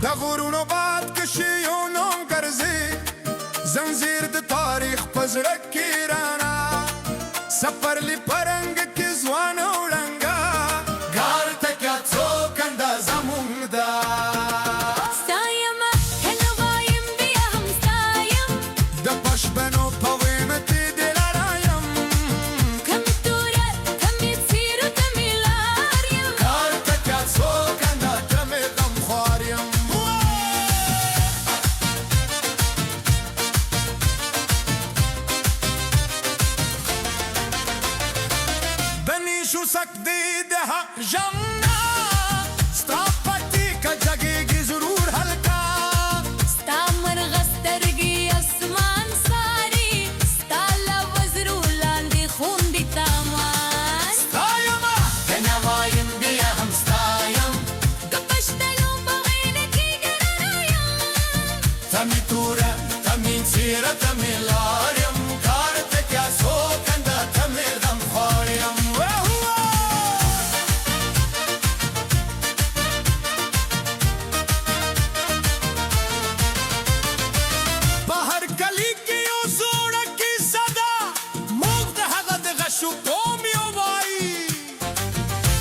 دغورونو باد کشیو نوم ګرځي زنجیر د تاریخ پزړه کې رانا سفر لی پرنګ کې ځوان وړنګا ګار ته کیا څوک اندازه مونږ دا ستایم هلو وایم بیا هم ستایم د پښبنو په وینتې دل رایم کم توره کم څیرو کم لاریم ګار ته کیا څوک اندازه مې غم خواریم شو سکتی دها جمنا ستاپتی کا جگیگی ضرور ہلکا ستا مرغسترګي اسمان ساري ستا لوزرو لاندې خوندې تامان ستایما نوایم بیا هم ستایم د پښتنو په وینه کې ګرانایم تمی توره تمی څیره تمی لاریم کار ته کیا سوکنده تمی غم خواریم شو قوم یو وای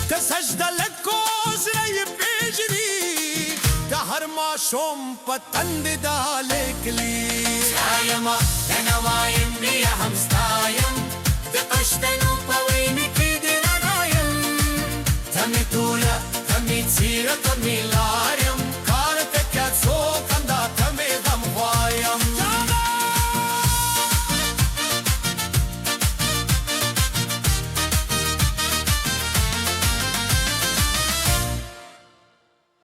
که سجده لکوز رای پیجنی که هر ماشوم پتند دا لیکلی ستایم نوایم بیا هم ستایم د پښتنو په وینه کې دې رڼایم تمې توره تمې څیره تمې